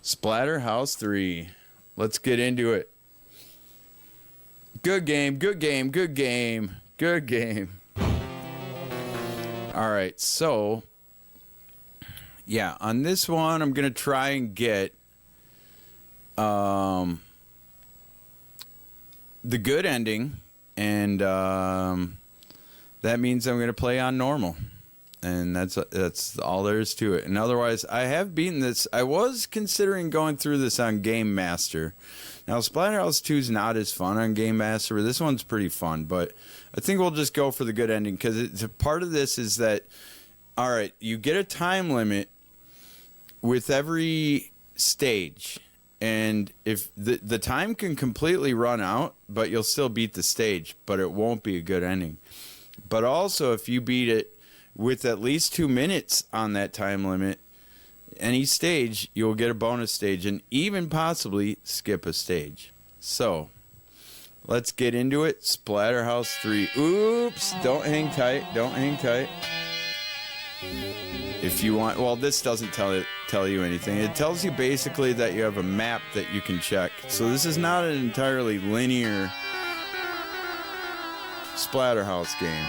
Splatterhouse 3. Let's get into it. Good game, good game, good game, good game. Alright, so yeah, on this one I'm gonna try and get the good ending, and that means I'm gonna play on normal. And that's all there is to it. And otherwise, I have beaten this. I was considering going through this on Game Master. Now, Splatterhouse 2 is not as fun on Game Master, but this one's pretty fun. But I think we'll just go for the good ending, because part of this is that, all right, you get a time limit with every stage. And if the time can completely run out, but you'll still beat the stage, but it won't be a good ending. But also, if you beat it with at least 2 minutes on that time limit, any stage, you'll get a bonus stage and even possibly skip a stage. So, let's get into it. Splatterhouse 3. Oops! Don't hang tight. Don't hang tight. If you want... Well, this doesn't tell you anything. It tells you basically that you have a map that you can check. So this is not an entirely linear Splatterhouse game.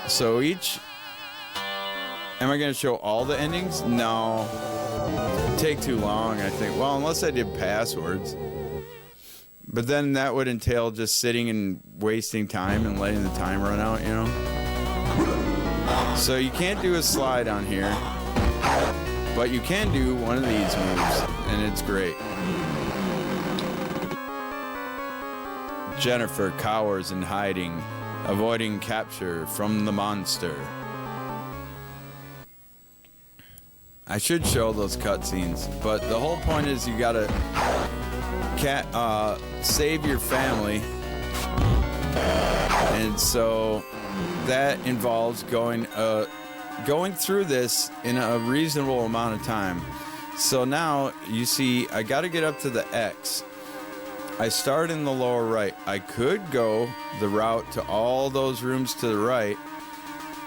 So each... Am I going to show all the endings? No. It'd take too long, I think. Well, unless I did passwords. But then that would entail just sitting and wasting time and letting the time run out, you know? So you can't do a slide on here. But you can do one of these moves, and it's great. Jennifer cowers in hiding, avoiding capture from the monster. I should show those cutscenes, but the whole point is you gotta save your family, and so that involves going through this in a reasonable amount of time. So now you see I gotta get up to the X. I start in the lower right. I could go the route to all those rooms to the right,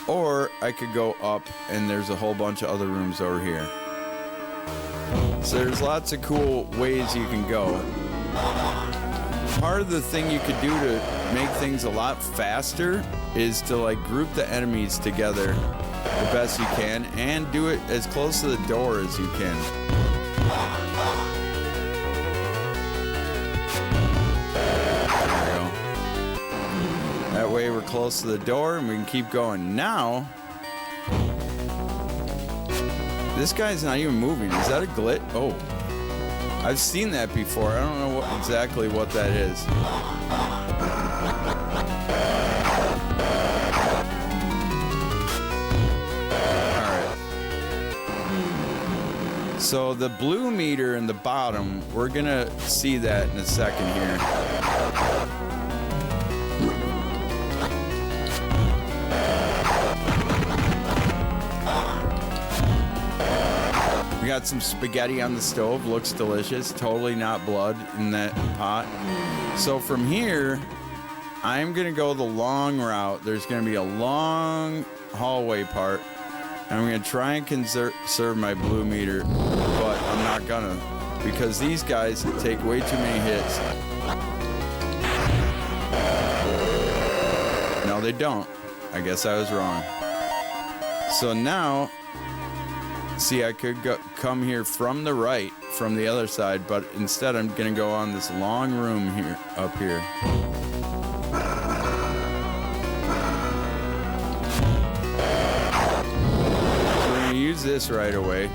or I could go up and there's a whole bunch of other rooms over here. So there's lots of cool ways you can go. Part of the thing you could do to make things a lot faster is to like group the enemies together the best you can and do it as close to the door as you can. That way we're close to the door and we can keep going. Now, this guy's not even moving. Is that a glitch? Oh, I've seen that before. I don't know exactly what that is. Alright. So the blue meter in the bottom, we're gonna see that in a second here. We got some spaghetti on the stove, looks delicious, totally not blood in that pot. So from here, I'm gonna go the long route. There's gonna be a long hallway part, and I'm gonna try and conserve my blue meter, but I'm not gonna, because these guys take way too many hits. No, they don't. I guess I was wrong. So now, see, I could come here from the right, from the other side, but instead I'm gonna go on this long room here, up here. So we're gonna use this right away.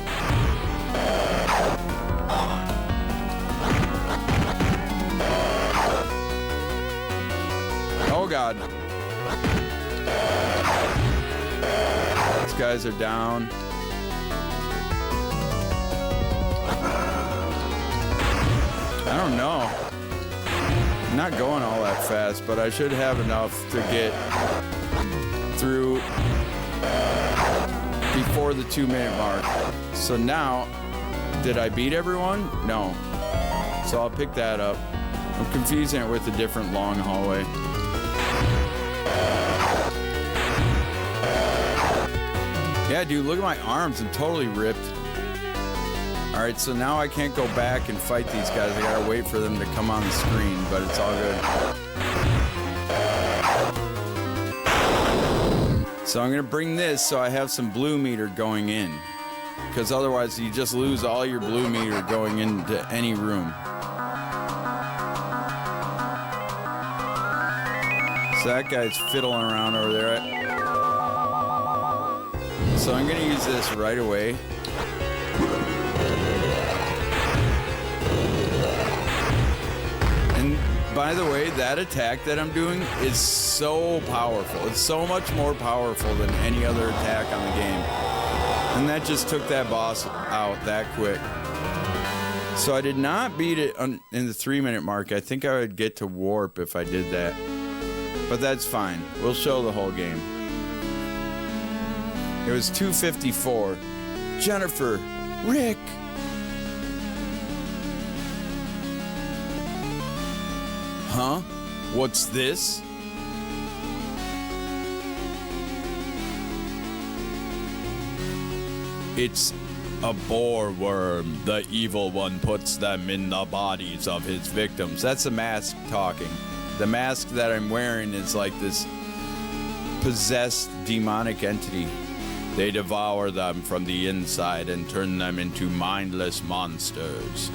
Oh God. These guys are down. I don't know. I'm not going all that fast, but I should have enough to get through before the 2-minute mark. So now, did I beat everyone? No. So I'll pick that up. I'm confusing it with a different long hallway. Yeah, dude, look at my arms. I'm totally ripped. Alright, so now I can't go back and fight these guys. I gotta wait for them to come on the screen, but it's all good. So I'm gonna bring this so I have some blue meter going in. Because otherwise you just lose all your blue meter going into any room. So that guy's fiddling around over there. So I'm gonna use this right away. And by the way, that attack that I'm doing is so powerful. It's so much more powerful than any other attack on the game. And that just took that boss out that quick. So I did not beat it in the 3-minute mark. I think I would get to warp if I did that. But that's fine. We'll show the whole game. It was 2:54. Jennifer, Rick. Huh? What's this? It's a boar worm. The evil one puts them in the bodies of his victims. That's a mask talking. The mask that I'm wearing is like this possessed demonic entity. They devour them from the inside and turn them into mindless monsters.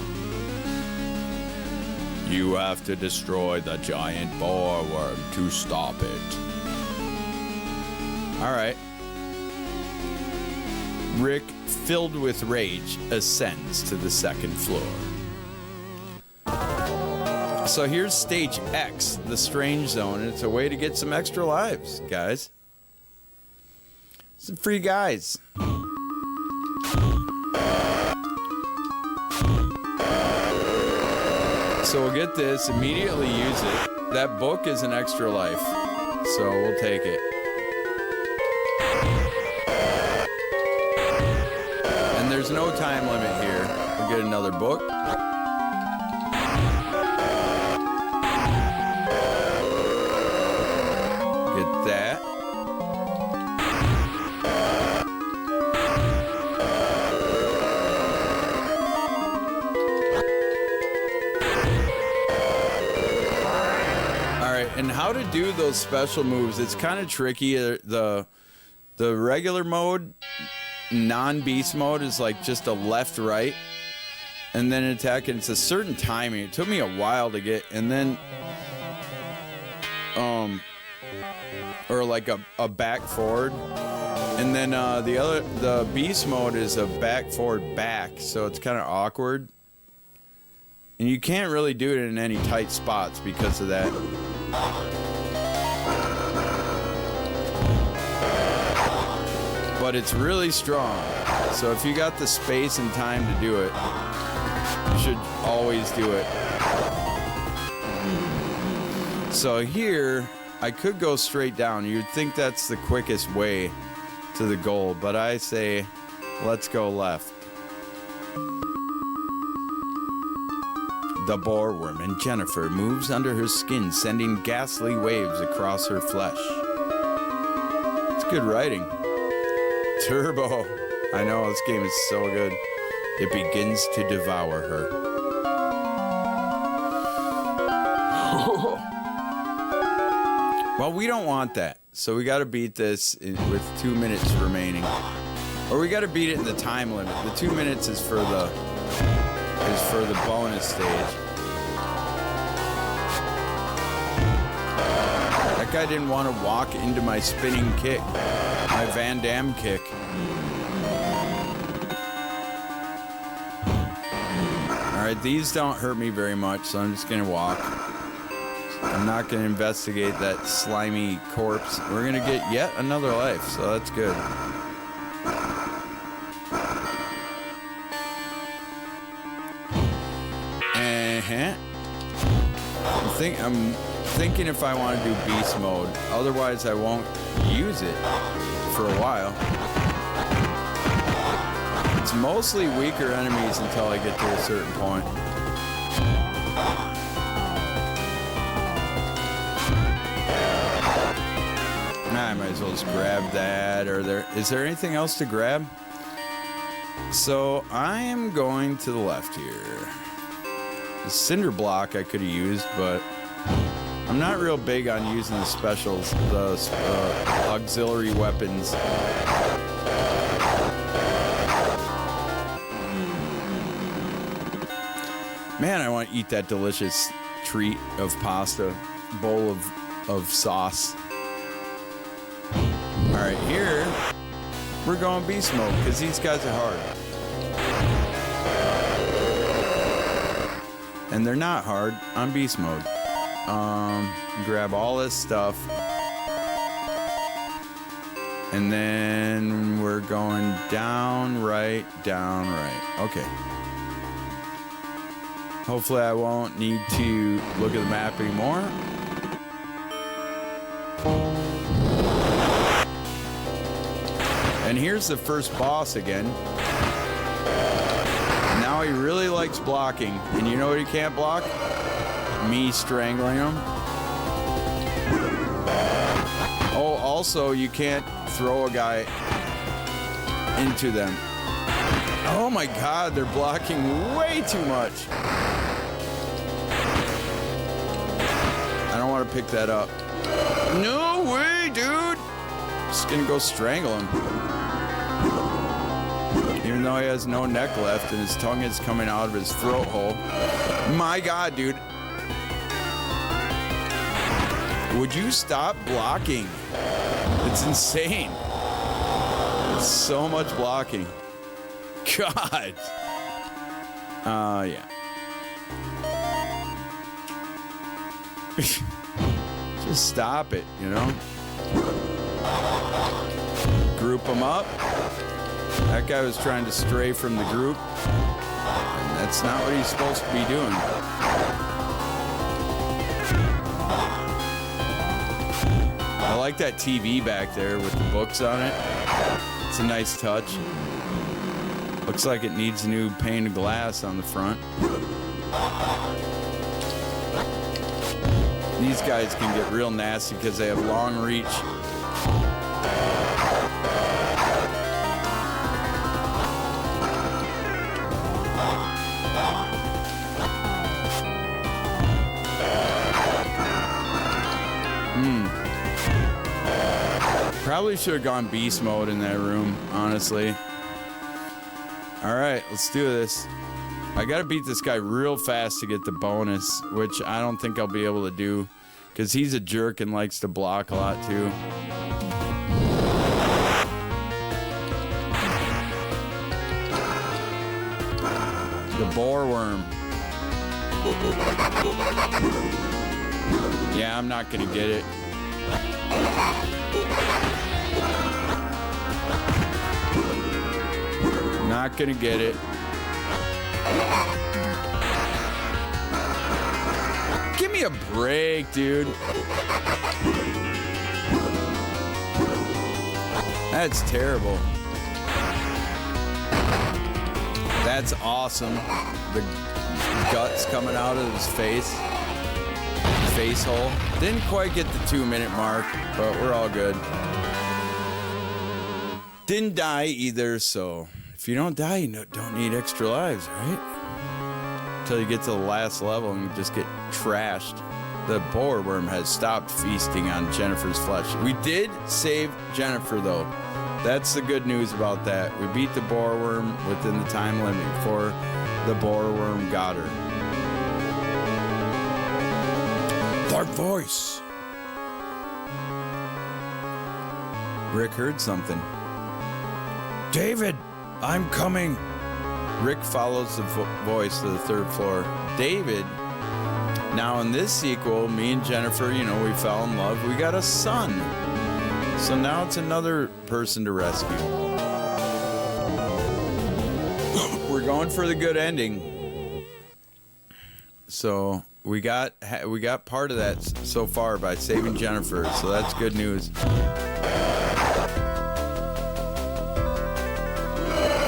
You have to destroy the giant boar worm to stop it. Alright. Rick, filled with rage, ascends to the 2nd floor. So here's stage X, the strange zone, and it's a way to get some extra lives, guys. Some free guys. So we'll get this, immediately use it. That book is an extra life, so we'll take it. And there's no time limit here. We'll get another book. Get that. And how to do those special moves, it's kind of tricky. The regular mode, non-beast mode, is like just a left-right, and then attack, and it's a certain timing. It took me a while to get, and then, or like a back-forward, and then the beast mode is a back-forward-back, so it's kind of awkward. And you can't really do it in any tight spots because of that. But it's really strong. So if you got the space and time to do it, you should always do it. So here, I could go straight down. You'd think that's the quickest way to the goal, but I say, let's go left. The boarworm and Jennifer moves under her skin, sending ghastly waves across her flesh. It's good writing. Turbo. I know, this game is so good. It begins to devour her. Well, we don't want that. So we got to beat this with 2 minutes remaining. Or we got to beat it in the time limit. The 2 minutes is for the bonus stage. That guy didn't want to walk into my spinning kick, my Van Damme kick. Alright, these don't hurt me very much, so I'm just gonna walk. I'm not gonna investigate that slimy corpse. We're gonna get yet another life, so that's good. I'm thinking if I want to do beast mode, otherwise I won't use it for a while. It's mostly weaker enemies until I get to a certain point. I might as well just grab that. Is there anything else to grab? So I am going to the left here. The cinder block I could have used, but I'm not real big on using the specials, the auxiliary weapons. Man, I want to eat that delicious treat of pasta, bowl of sauce. All right, here we're going beast mode because these guys are hard. And they're not hard on beast mode. Grab all this stuff. And then we're going down, right, down, right. Okay. Hopefully I won't need to look at the map anymore. And here's the first boss again. Now he really likes blocking. And you know what he can't block? Me strangling him. Oh, also you can't throw a guy into them. Oh my God, they're blocking way too much. I don't want to pick that up. No way, dude. Just gonna go strangle him. Even though he has no neck left and his tongue is coming out of his throat hole. My God, dude. Would you stop blocking? It's insane. It's so much blocking. God. Yeah. Just stop it, you know? Group them up. That guy was trying to stray from the group. And that's not what he's supposed to be doing. I like that TV back there with the books on it. It's a nice touch. Looks like it needs a new pane of glass on the front. These guys can get real nasty because they have long reach. Probably should have gone beast mode in that room, honestly. Alright, let's do this. I gotta beat this guy real fast to get the bonus, which I don't think I'll be able to do, because he's a jerk and likes to block a lot too. The boar worm. Yeah, I'm not gonna get it. Not gonna get it. Give me a break, dude. That's terrible. That's awesome. The guts coming out of his face. Face hole. Didn't quite get the 2-minute mark, but we're all good. Didn't die either, so if you don't die, you don't need extra lives, right? Until you get to the last level and you just get trashed. The boar worm has stopped feasting on Jennifer's flesh. We did save Jennifer, though. That's the good news about that. We beat the boar worm within the time limit before the boar worm got her. Dark voice. Rick heard something. David, I'm coming. Rick follows the voice to the 3rd floor. David. Now in this sequel, me and Jennifer, you know, we fell in love. We got a son. So now it's another person to rescue. We're going for the good ending. So we got part of that so far by saving Jennifer, so that's good news.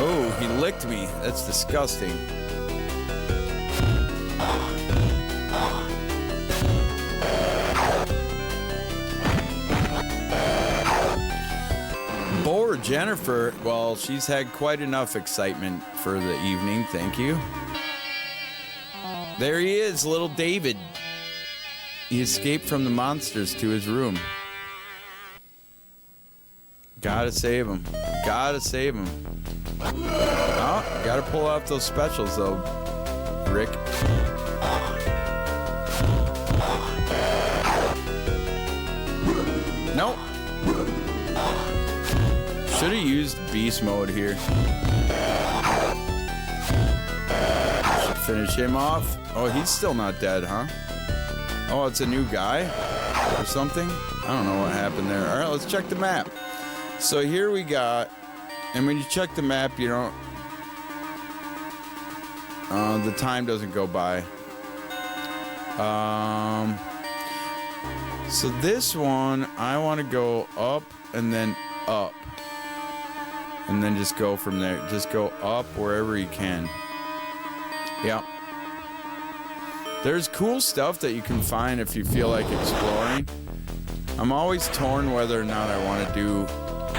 Oh, he licked me. That's disgusting. Jennifer, well, she's had quite enough excitement for the evening. Thank you. There he is, little David. He escaped from the monsters to his room. Gotta save him. Gotta save him. Oh, gotta pull off those specials, though, Rick. Nope. Should have used beast mode here. Should finish him off. Oh, he's still not dead, huh? Oh, it's a new guy or something? I don't know what happened there. All right, let's check the map. So here we got, and when you check the map, you don't, the time doesn't go by. So this one, I want to go up and then up. And then just go from there. Just go up wherever you can. Yeah. There's cool stuff that you can find if you feel like exploring. I'm always torn whether or not I want to do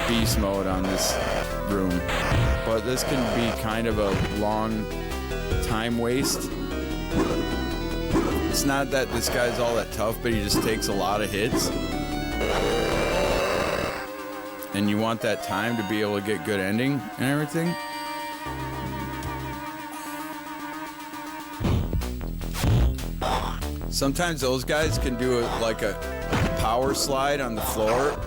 beast mode on this room. But this can be kind of a long time waste. It's not that this guy's all that tough, but he just takes a lot of hits. And you want that time to be able to get good ending and everything. Sometimes those guys can do like a power slide on the floor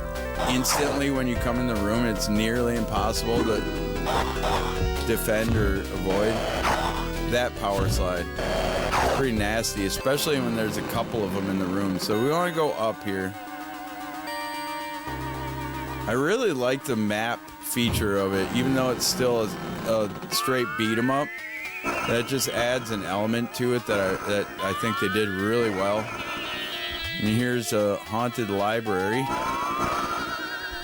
instantly when you come in the room. It's nearly impossible to defend or avoid that power slide. It's pretty nasty, especially when there's a couple of them in the room. So we want to go up here. I really like the map feature of it, even though it's still a straight beat 'em up. That just adds an element to it that I think they did really well. And here's a haunted library,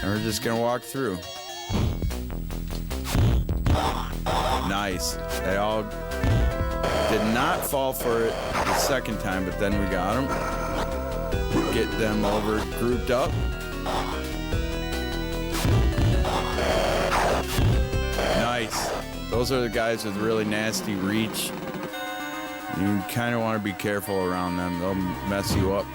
and we're just gonna walk through. Nice. They all did not fall for it the second time, but then we got them. Get them over grouped up. Nice. Those are the guys with really nasty reach. You kind of want to be careful around them. They'll mess you up.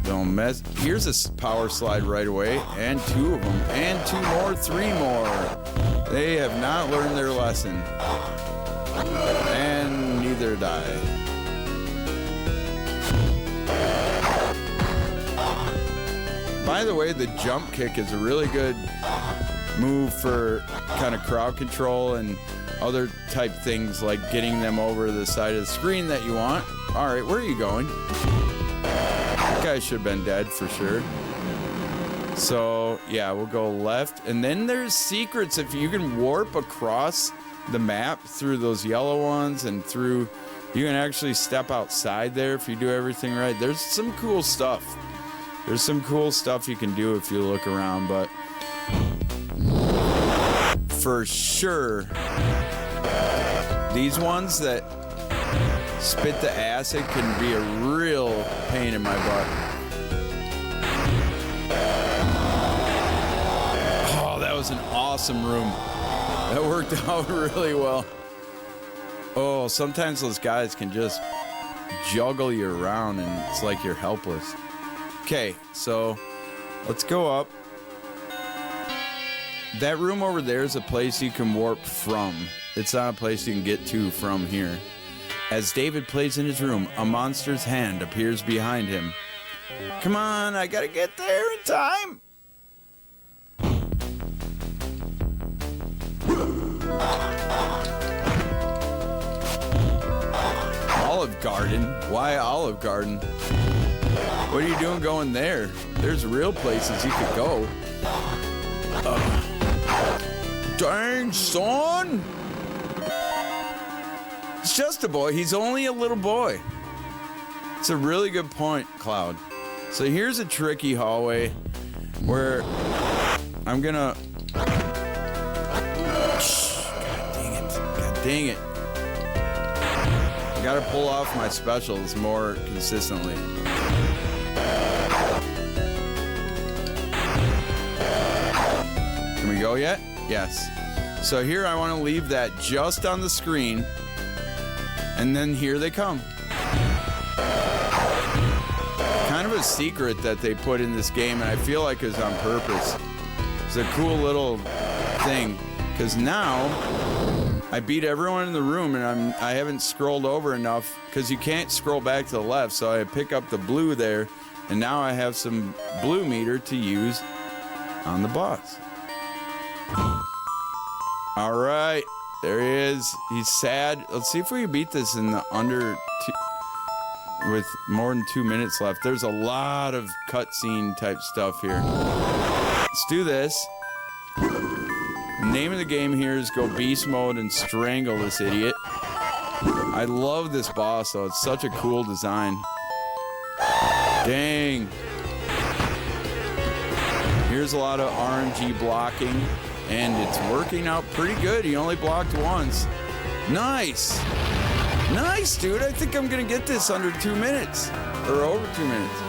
Don't mess. Here's a power slide right away. And two of them. And two more. Three more. They have not learned their lesson. And neither did I. By the way, the jump kick is a really good move for kind of crowd control and other type things like getting them over the side of the screen that you want. All right, where are you going? That guy should have been dead for sure. So yeah, we'll go left. And then there's secrets. If you can warp across the map through those yellow ones and through, you can actually step outside there if you do everything right. There's some cool stuff. There's some cool stuff you can do if you look around, but for sure, these ones that spit the acid can be a real pain in my butt. Oh, that was an awesome room. That worked out really well. Oh, sometimes those guys can just juggle you around and it's like you're helpless. Okay, so let's go up. That room over there is a place you can warp from. It's not a place you can get to from here. As David plays in his room, a monster's hand appears behind him. Come on, I gotta get there in time. Olive Garden? Why Olive Garden? What are you doing going there? There's real places you could go. Dang, son! It's just a boy. He's only a little boy. It's a really good point, Cloud. So here's a tricky hallway where I'm gonna... God dang it. God dang it. I gotta pull off my specials more consistently. we go yet? Yes. So here I want to leave that just on the screen. And then here they come. Kind of a secret that they put in this game, and I feel like it's on purpose. It's a cool little thing, because now I beat everyone in the room, and I haven't scrolled over enough, because you can't scroll back to the left, so I pick up the blue there, and now I have some blue meter to use on the boss. All right, there he is. He's sad. Let's see if we can beat this in the with more than 2 minutes left. There's a lot of cutscene type stuff here. Let's do this. The name of the game here is go beast mode and strangle this idiot. I love this boss though. It's such a cool design. Dang. Here's a lot of RNG blocking, and it's working out pretty good. He only blocked once. Nice. Nice, dude. I think I'm going to get this under 2 minutes. Or over 2 minutes.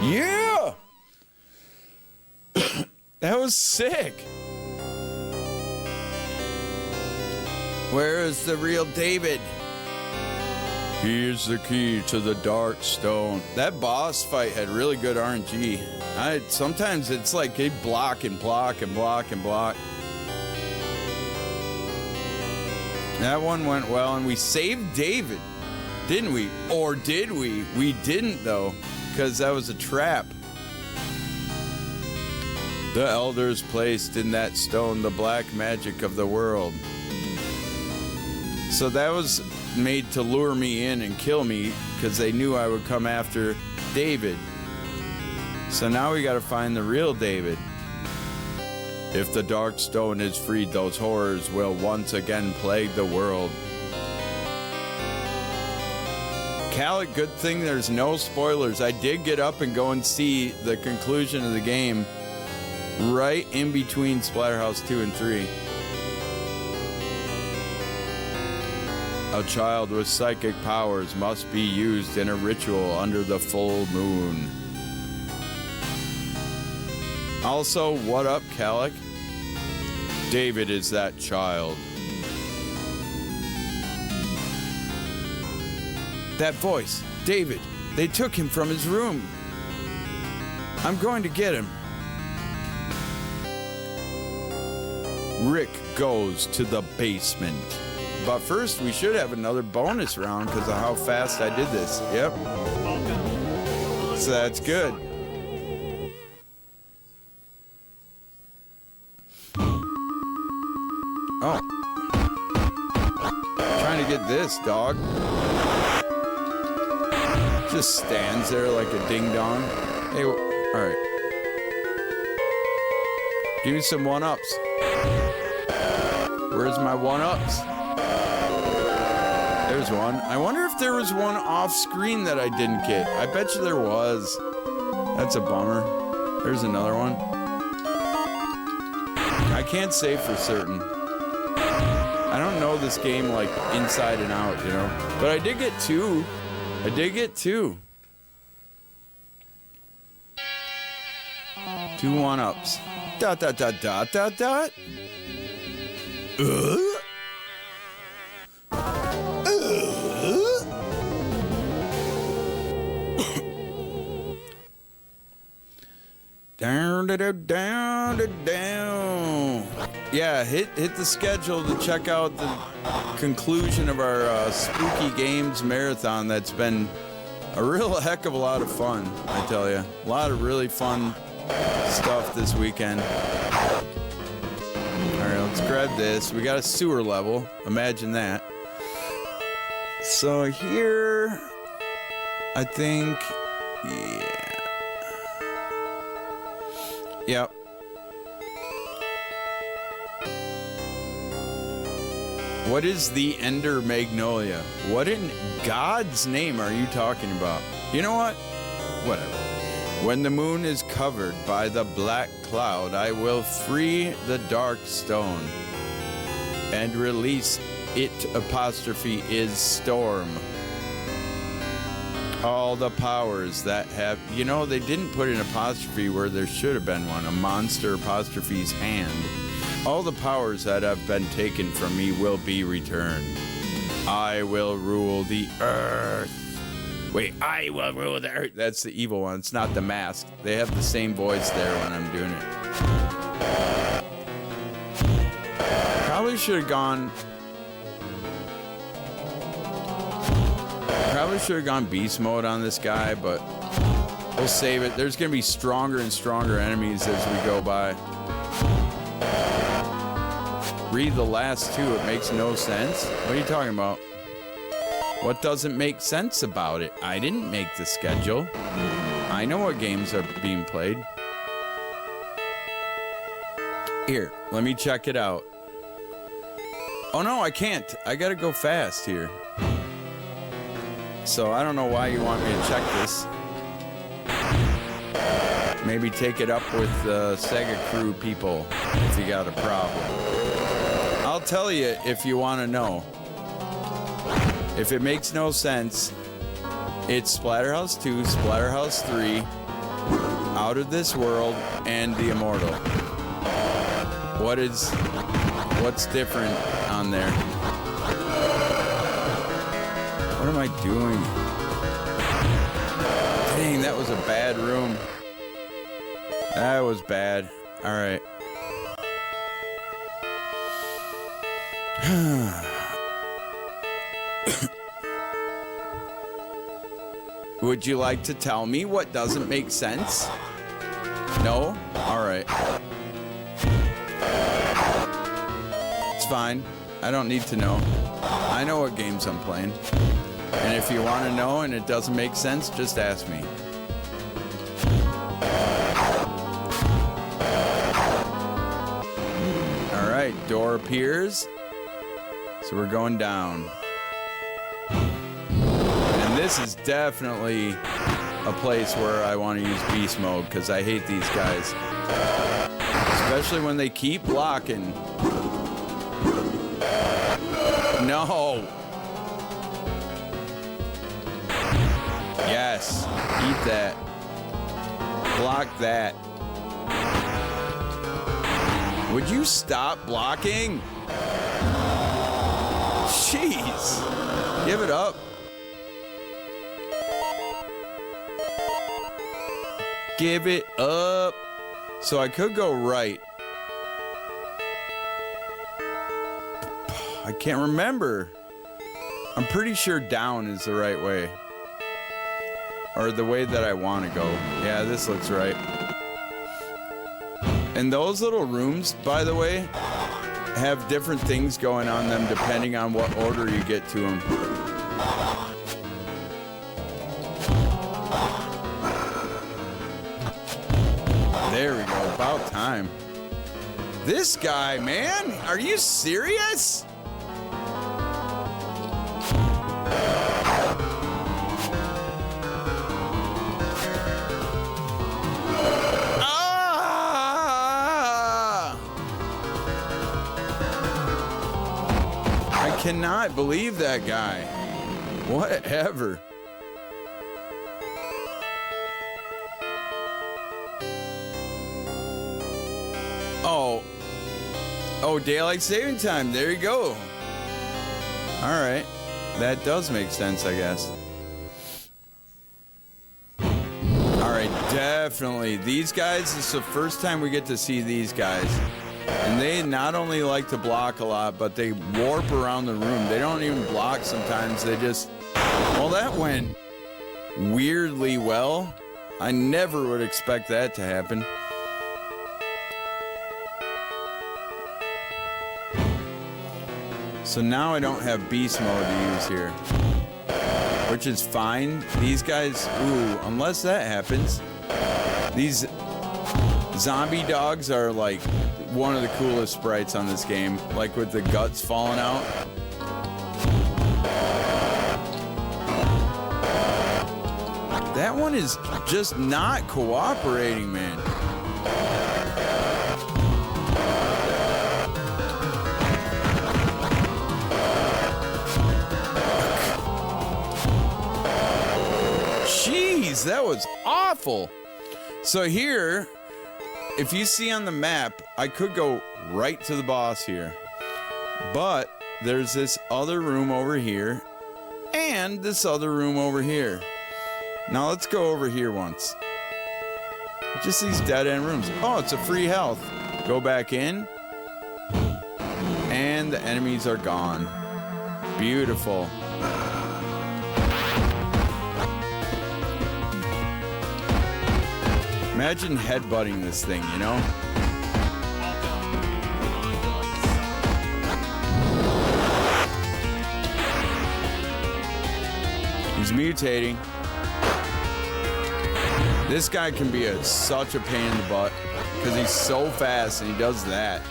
Yeah! That was sick. Where is the real David? Here's the key to the dark stone. That boss fight had really good RNG. Sometimes it's like they block and block and block and block. That one went well, and we saved David, didn't we? Or did we? We didn't, though, because that was a trap. The elders placed in that stone the black magic of the world. So that was made to lure me in and kill me, because they knew I would come after David. So now we got to find the real David. If the dark stone is freed, those horrors will once again plague the world. Calic, good thing there's no spoilers. I did get up and go and see the conclusion of the game right in between Splatterhouse 2 and 3. A child with psychic powers must be used in a ritual under the full moon. Also, what up, Calic? David is that child. That voice, David. They took him from his room. I'm going to get him. Rick goes to the basement. But first, we should have another bonus round because of how fast I did this. Yep. So that's good. Oh. Trying to get this, dog. Just stands there like a ding-dong. Hey, alright. Give me some one-ups. Where's my one-ups? There's one. I wonder if there was one off-screen that I didn't get. I bet you there was. That's a bummer. There's another one. I can't say for certain. I don't know this game like inside and out, you know. But I did get two. I did get two. Two one-ups. Dot, dot, dot, dot, dot, dot. Down, down, down, down. Yeah, hit the schedule to check out the conclusion of our Spooky Games Marathon. That's been a real heck of a lot of fun, I tell you. A lot of really fun stuff this weekend. All right, let's grab this. We got a sewer level. Imagine that. So here, I think, yeah. Yep. What is the Ender Magnolia? What in God's name are you talking about? You know what? Whatever. When the moon is covered by the black cloud, I will free the dark stone and release it apostrophe is storm. All the powers that have, you know, they didn't put an apostrophe where there should have been one, a monster apostrophe's hand. All the powers that have been taken from me will be returned. I will rule the earth. Wait, I will rule the earth. That's the evil one. It's not the mask. They have the same voice there when I'm doing it. Probably should have gone... Probably should have gone beast mode on this guy, but we'll save it. There's going to be stronger and stronger enemies as we go by. Read the last two. It makes no sense. What are you talking about? What doesn't make sense about it? I didn't make the schedule. I know what games are being played. Here, let me check it out. Oh no, I can't. I gotta go fast here. So I don't know why you want me to check this. Maybe take it up with the SegaCrew people if you got a problem. I'll tell you if you want to know. If it makes no sense, it's Splatterhouse 2, Splatterhouse 3, Out of This World, and The Immortal. What's different on there? What am I doing? Dang, that was a bad room. That was bad. All right. Would you like to tell me what doesn't make sense? No? All right. It's fine. I don't need to know. I know what games I'm playing. And if you want to know and it doesn't make sense, just ask me. All right, door appears. So we're going down. And this is definitely a place where I want to use beast mode because I hate these guys. Especially when they keep blocking. No. Yes. Eat that. Block that. Would you stop blocking? Jeez. Give it up. Give it up. So I could go right. I can't remember. I'm pretty sure down is the right way. Or the way that I want to go. Yeah, this looks right. And those little rooms, by the way, have different things going on them depending on what order you get to them. There we go. About time. This guy, man. Are you serious? Cannot believe that guy. Whatever. Oh, daylight saving time. There you go. All right. That does make sense, I guess. All right, definitely. These guys, this is the first time we get to see these guys. And they not only like to block a lot, but they warp around the room. They don't even block sometimes. They just... Well, that went weirdly well. I never would expect that to happen. So now I don't have beast mode to use here. Which is fine. These guys... Ooh, unless that happens. These zombie dogs are like... one of the coolest sprites on this game, like with the guts falling out. That one is just not cooperating, man. Jeez, that was awful. So here, if you see on the map, I could go right to the boss here. But there's this other room over here and this other room over here. Now let's go over here once. Just these dead-end rooms. Oh, it's a free health. Go back in. And the enemies are gone. Beautiful. Imagine headbutting this thing, you know? He's mutating. This guy can be such a pain in the butt because he's so fast and he does that.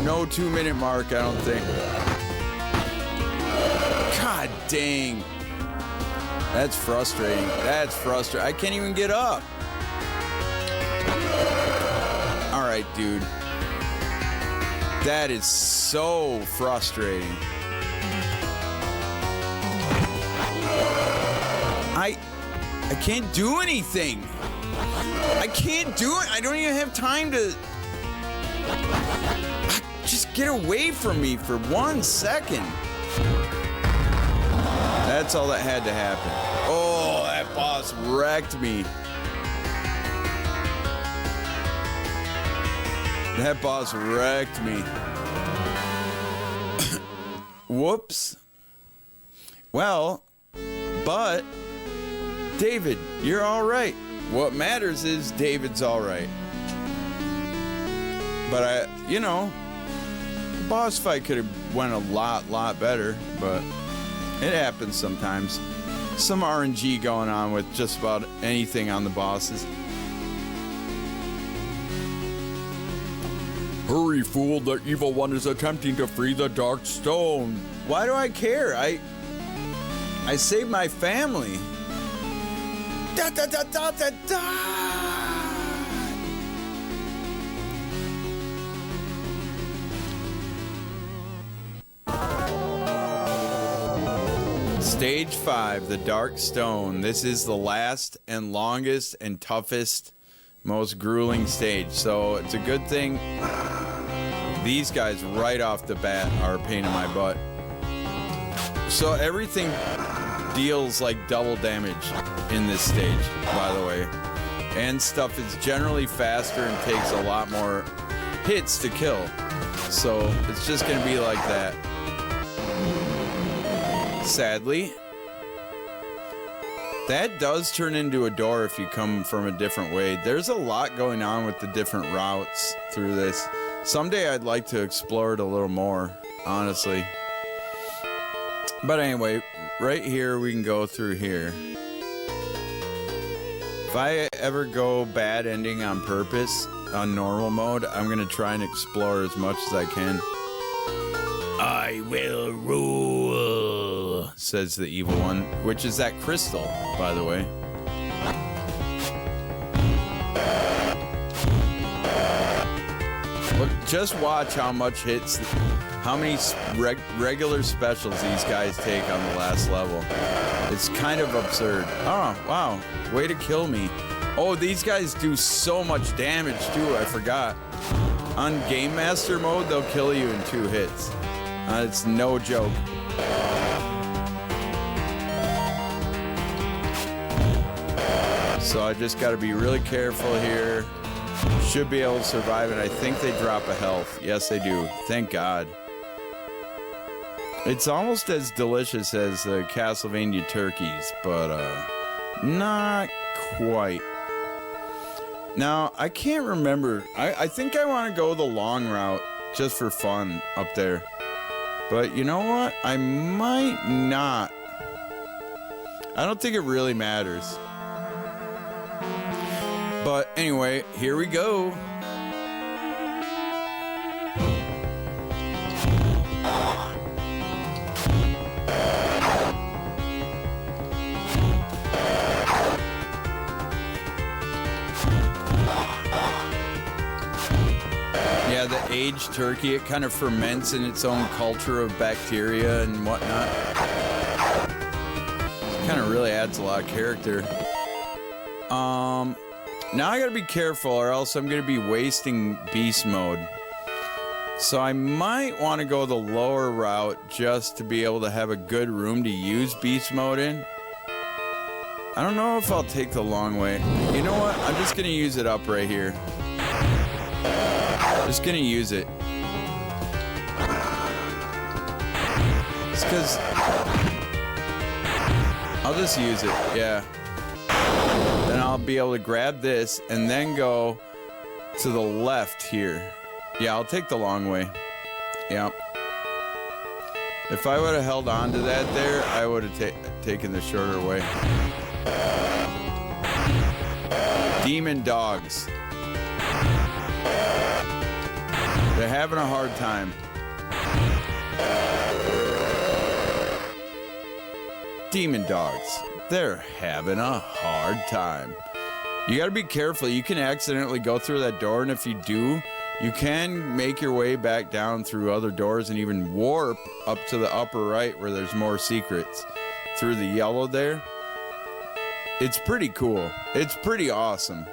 No 2-minute mark, I don't think. God dang. That's frustrating. That's frustrating. I can't even get up. All right, dude. That is so frustrating. I can't do anything. I can't do it. I don't even have time to... Just get away from me for 1 second. That's all that had to happen. Oh, that boss wrecked me. That boss wrecked me. Whoops. Well, but David, you're all right. What matters is David's all right. But you know, the boss fight could have went a lot better, but it happens sometimes. Some RNG going on with just about anything on the bosses. Hurry, fool, the evil one is attempting to free the Dark Stone. Why do I care? I saved my family. Da da da da da da. Stage 5, the Dark Stone. This is the last and longest and toughest, most grueling stage. So it's a good thing these guys right off the bat are a pain in my butt. So everything deals like double damage in this stage, by the way. And stuff is generally faster and takes a lot more hits to kill. So it's just gonna be like that. Sadly. That does turn into a door if you come from a different way. There's a lot going on with the different routes through this. Someday I'd like to explore it a little more, honestly. But anyway, right here we can go through here. If I ever go bad ending on purpose on normal mode, I'm gonna try and explore as much as I can. I will rule, says the evil one, which is that crystal, by the way. Look, just watch how much hits, how many regular specials these guys take on the last level. It's kind of absurd. Oh, wow. Way to kill me. Oh, these guys do so much damage, too. I forgot. On Game Master mode, they'll kill you in 2 hits. It's no joke. So I just got to be really careful here. Should be able to survive it. I think they drop a health. Yes, they do. Thank God. It's almost as delicious as the Castlevania turkeys, but not quite. Now, I can't remember. I think I want to go the long route just for fun up there. But you know what? I might not. I don't think it really matters. But anyway, here we go. Yeah, Yeah, the aged turkey, it kind of ferments in its own culture of bacteria and whatnot. It kind of really adds a lot of character. Now I gotta be careful or else I'm gonna be wasting beast mode. So I might want to go the lower route just to be able to have a good room to use beast mode in. I don't know if I'll take the long way. You know what? I'm just gonna use it up right here. Just gonna use it. It's because I'll just use it, yeah. Then I'll be able to grab this and then go to the left here. Yeah, I'll take the long way. Yeah. If I would have held on to that there, I would have taken the shorter way. Demon dogs. They're having a hard time. Demon dogs. They're having a hard time. You gotta be careful. You can accidentally go through that door, and if you do, you can make your way back down through other doors and even warp up to the upper right where there's more secrets. Through the yellow there. It's pretty cool. It's pretty awesome.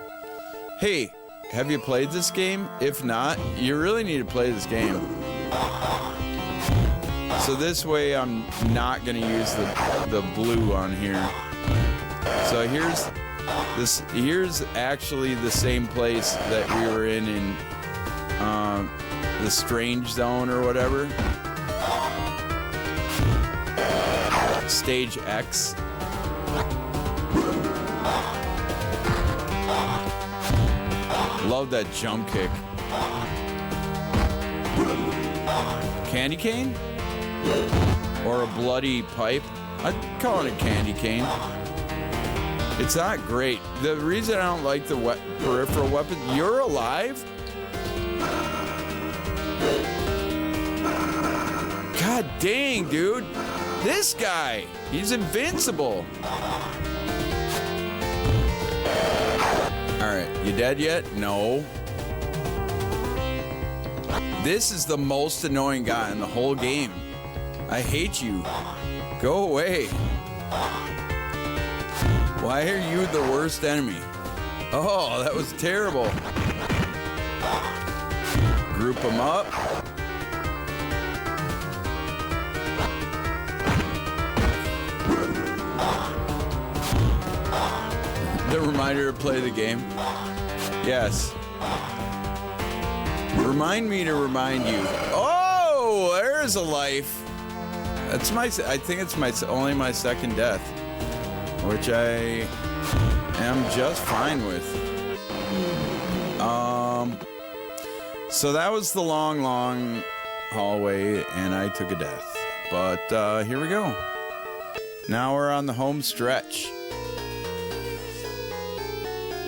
Hey, have you played this game? If not, you really need to play this game. So this way I'm not gonna use the blue on here. So here's actually the same place that we were in the strange zone or whatever. Stage X. Love that jump kick. Candy cane? Or a bloody pipe? I'd call it a candy cane. It's not great. The reason I don't like the peripheral weapon, you're alive? God dang, dude. This guy, he's invincible. All right, you dead yet? No. This is the most annoying guy in the whole game. I hate you. Go away. Why are you the worst enemy? Oh, that was terrible. Group them up. The reminder to play the game. Yes. Remind me to remind you. Oh, there's a life. That's I think it's only my second death, which I am just fine with. So that was the long hallway, and I took a death. But here we go. Now we're on the home stretch.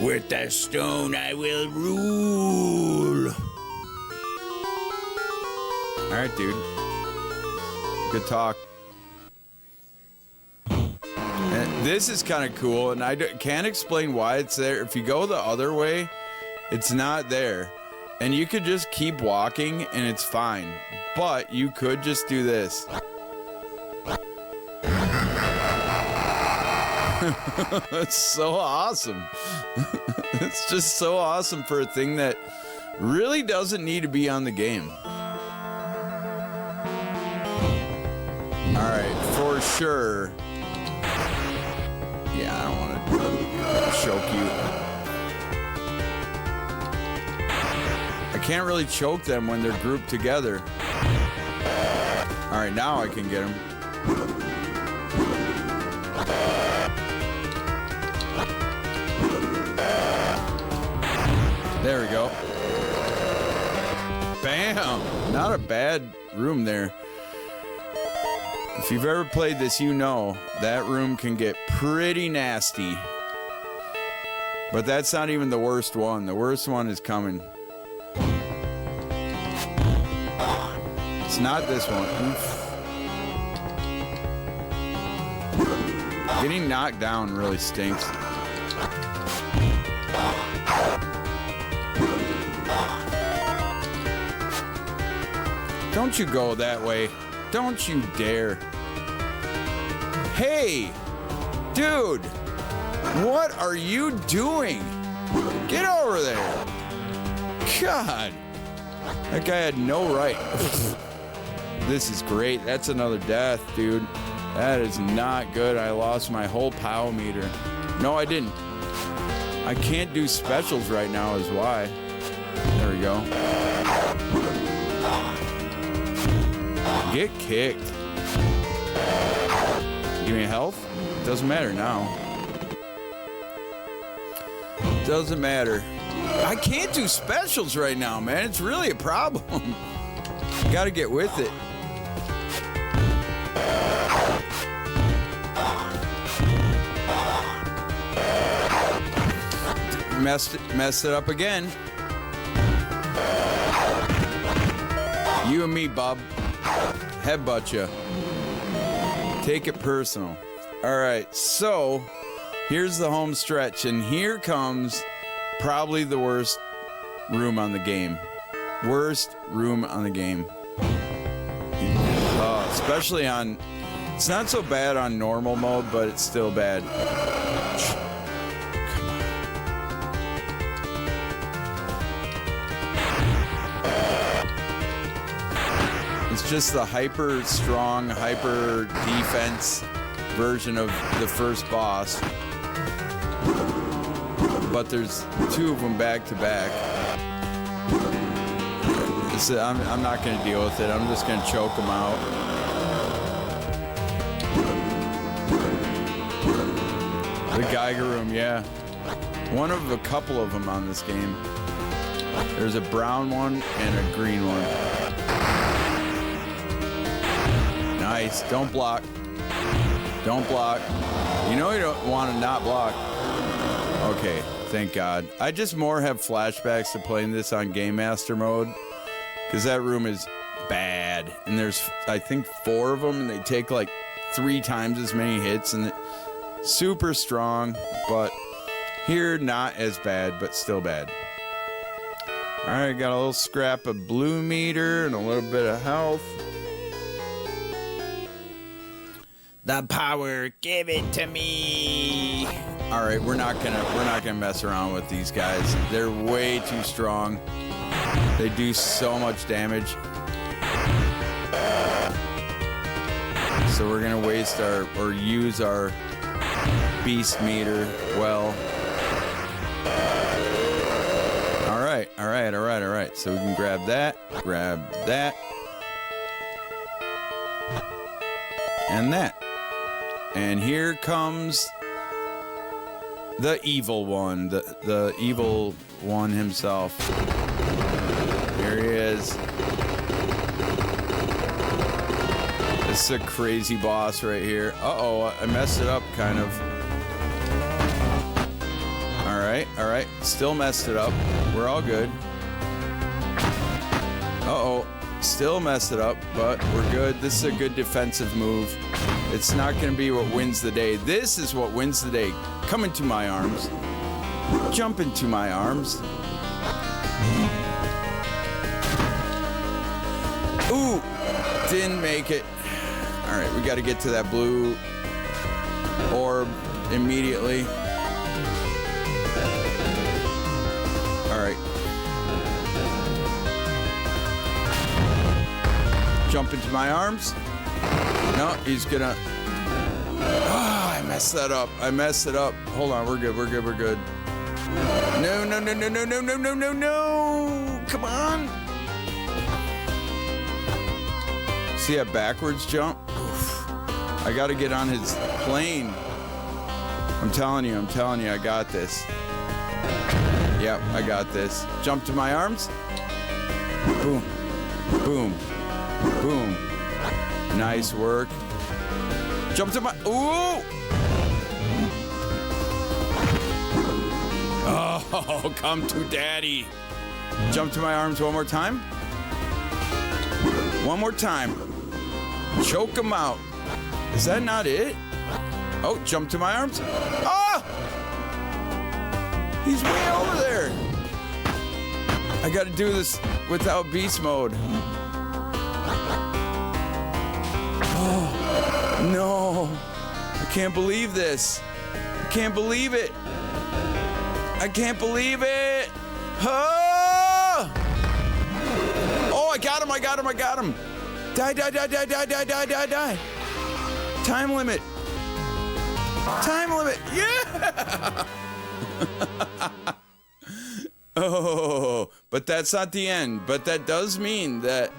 With the stone I will rule. All right, dude. Good talk. And this is kind of cool, and I can't explain why it's there. If you go the other way, it's not there. And you could just keep walking, and it's fine. But you could just do this. It's so awesome. It's just so awesome for a thing that really doesn't need to be on the game. Alright, for sure. Yeah, I don't want to choke you. I can't really choke them when they're grouped together. Alright, now I can get them. There we go. Bam! Not a bad room there. If you've ever played this, you know that room can get pretty nasty. But that's not even the worst one. The worst one is coming. It's not this one. Oof. Getting knocked down really stinks. Don't you go that way. Don't you dare. Hey, dude, what are you doing? Get over there. God, that guy had no right. This is great. That's another death, dude. That is not good. I lost my whole POW meter. No, I didn't. I can't do specials right now is why. There we go. Get kicked. Give me health? Doesn't matter now. Doesn't matter. I can't do specials right now, man. It's really a problem. Gotta get with it. Messed it up again. You and me, Bob. Headbutt you. Take it personal. All right, so here's the home stretch, and here comes probably the worst room on the game. Worst room on the game. Especially on... It's not so bad on normal mode, but it's still bad. It's just the hyper strong, hyper defense version of the first boss. But there's two of them back to back. I'm not going to deal with it. I'm just going to choke them out. The Geiger room, yeah. One of a couple of them on this game. There's a brown one and a green one. Nice. Don't block. Don't block. You know you don't want to not block. Okay, thank God. I just more have flashbacks to playing this on Game Master mode. Because that room is bad. And there's, I think, 4 of them. And they take like 3 times as many hits. And super strong. But here, not as bad, but still bad. Alright, got a little scrap of blue meter and a little bit of health. The power, give it to me. All right, we're not gonna mess around with these guys. They're way too strong. They do so much damage. So we're gonna waste or use our beast meter well. All right. So we can grab that, and that. And here comes the evil one, the evil one himself. Here he is. This is a crazy boss right here. Uh-oh, I messed it up, kind of. All right. Still messed it up. We're all good. Uh-oh. Still messed it up, but we're good. This is a good defensive move. It's not going to be what wins the day. This is what wins the day. Come into my arms. Jump into my arms. Ooh, didn't make it. All right, we got to get to that blue orb immediately. All right. Jump into my arms. No, he's gonna... Oh, I messed that up. I messed it up. Hold on, we're good. No. Come on. See that backwards jump? Oof. I gotta get on his plane. I'm telling you, I got this. Yep, I got this. Jump to my arms. Boom. Boom. Boom. Nice work. Jump to my... Ooh! Oh, come to daddy. Jump to my arms one more time. One more time. Choke him out. Is that not it? Oh, jump to my arms. Ah! He's way over there. I gotta do this without beast mode. No. I can't believe this. I can't believe it. I can't believe it. Oh! Oh, I got him. I got him. I got him. Die, die, die, die, die, die, die, die, die. Time limit. Time limit. Yeah! Oh, but that's not the end. But that does mean that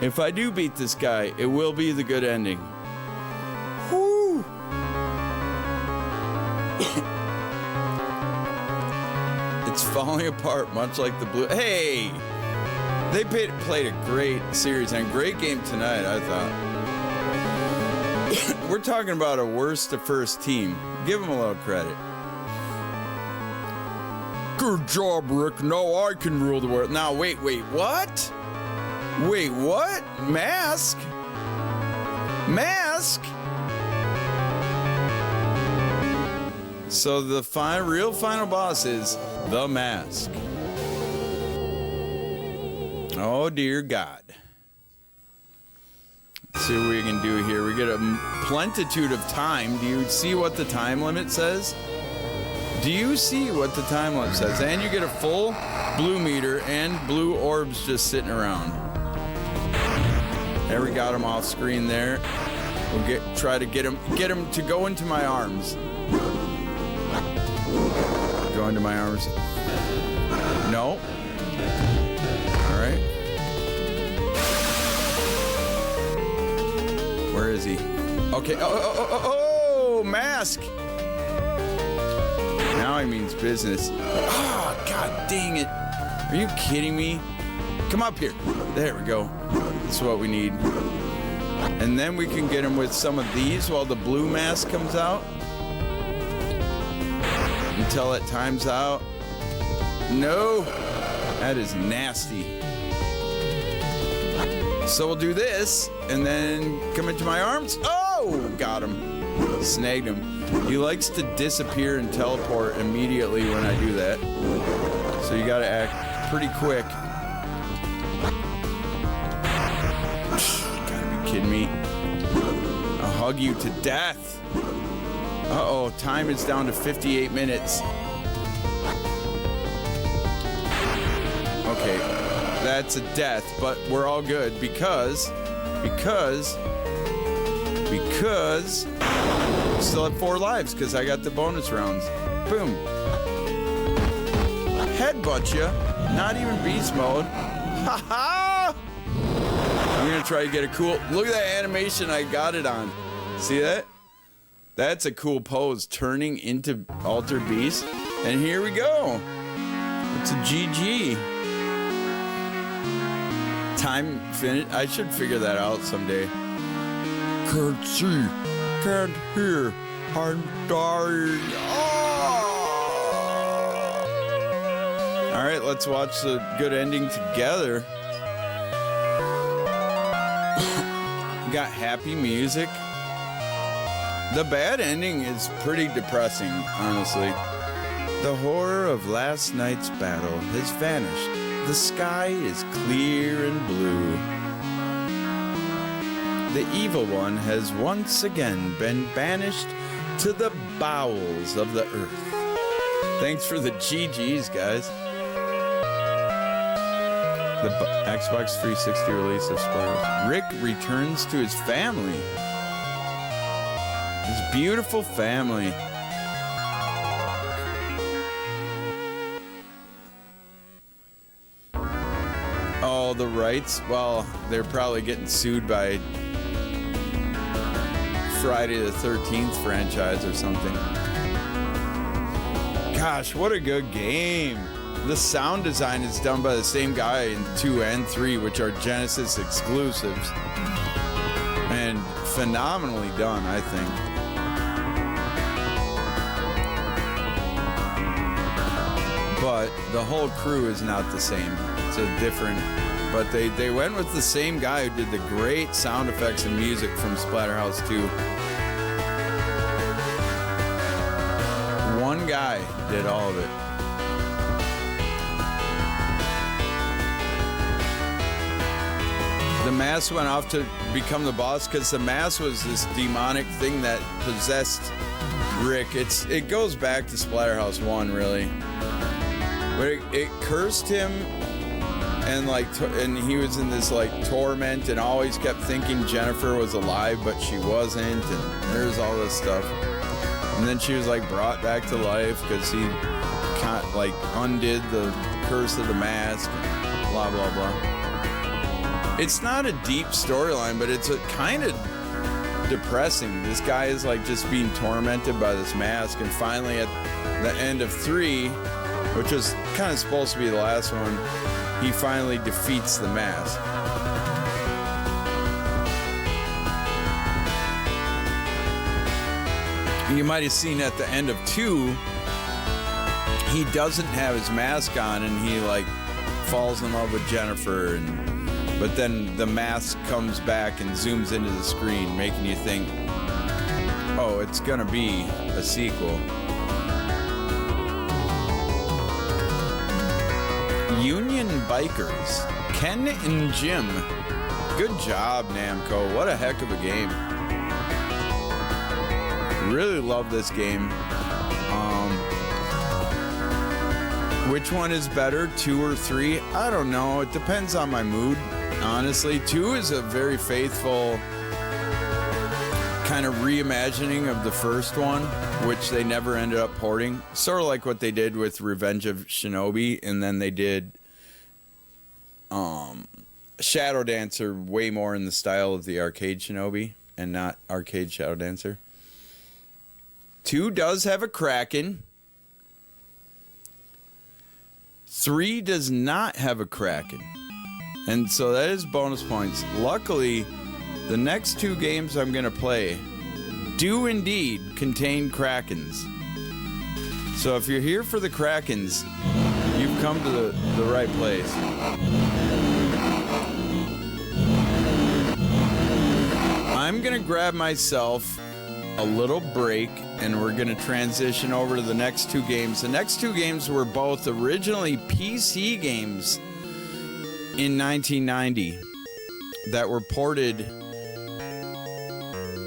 if I do beat this guy, it will be the good ending. Whoo! It's falling apart, much like the blue. Hey! They played a great series and great game tonight, I thought. We're talking about a worst to first team. Give them a little credit. Good job, Rick. Now I can rule the world. Now, wait, what? Wait, what? Mask? Mask? So the real final boss is the Mask. Oh, dear God. Let's see what we can do here. We get a plentitude of time. Do you see what the time limit says? Do you see what the time limit says? And you get a full blue meter and blue orbs just sitting around. There, we got him off screen there. We'll try to get him to go into my arms. Go into my arms. No. All right. Where is he? Okay. Oh, Mask. Now he means business. Oh, God dang it. Are you kidding me? Come up here. There we go. That's what we need. And then we can get him with some of these while the blue mask comes out. Until it times out. No. That is nasty. So we'll do this and then come into my arms. Oh, got him. Snagged him. He likes to disappear and teleport immediately when I do that. So you gotta act pretty quick. Gotta be kidding me. I'll hug you to death. Uh-oh, time is down to 58 minutes. Okay, that's a death, but we're all good because we still have 4 lives because I got the bonus rounds. Boom. Headbutt ya. Not even beast mode. Ha ha! I'm gonna try to get a cool. Look at that animation I got it on. See that? That's a cool pose, turning into Altered Beast. And here we go. It's a GG. Time finish. I should figure that out someday. Can't see, can't hear, I'm dying. Oh! All right, let's watch the good ending together. Got happy music. The bad ending is pretty depressing, honestly. The horror of last night's battle has vanished. The sky is clear and blue. The evil one has once again been banished to the bowels of the earth. Thanks for the GGs, guys. The Xbox 360 release of Splatterhouse. Rick returns to his family. His beautiful family. Oh, the rights? Well, they're probably getting sued by Friday the 13th franchise or something. Gosh, what a good game. The sound design is done by the same guy in 2 and 3, which are Genesis exclusives. And phenomenally done, I think. But the whole crew is not the same. It's a different... But they went with the same guy who did the great sound effects and music from Splatterhouse 2. One guy did all of it. The mask went off to become the boss, because the mask was this demonic thing that possessed Rick. It goes back to Splatterhouse 1, really. But it cursed him, and and he was in this like torment, and always kept thinking Jennifer was alive, but she wasn't, and there's all this stuff. And then she was like brought back to life because he like undid the curse of the mask, blah blah blah. It's not a deep storyline, but it's a kind of depressing. This guy is like just being tormented by this mask, and finally at the end of 3, which was kind of supposed to be the last one, he finally defeats the mask. You might have seen at the end of 2, he doesn't have his mask on, and he like falls in love with Jennifer, but then the mask comes back and zooms into the screen, making you think, oh, it's gonna be a sequel. Union Bikers, Ken and Jim. Good job, Namco. What a heck of a game. Really love this game. Which one is better, 2 or 3? I don't know. It depends on my mood, honestly. 2 is a very faithful kind of reimagining of the first one, which they never ended up porting. Sort of like what they did with Revenge of Shinobi, and then they did Shadow Dancer way more in the style of the arcade Shinobi and not arcade Shadow Dancer. 2 does have a Kraken. 3 does not have a Kraken. And so that is bonus points. Luckily, the next 2 games I'm going to play do indeed contain Krakens. So if you're here for the Krakens, you've come to the right place. I'm going to grab myself a little break, and we're going to transition over to the next 2 games. The next 2 games were both originally PC games in 1990 that were ported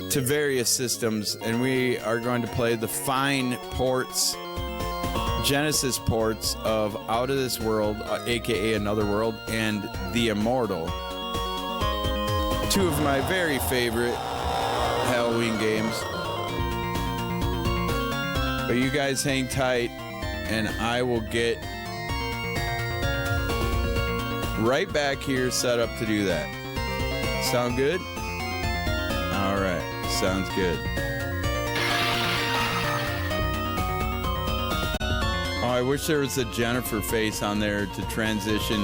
to various systems, and we are going to play the fine ports, Genesis ports of Out of This World, aka Another World, and The Immortal. 2 of my very favorite Halloween games. But you guys hang tight, and I will get right back here set up to do that. Sound good? All right, sounds good. Oh, I wish there was a Jennifer face on there to transition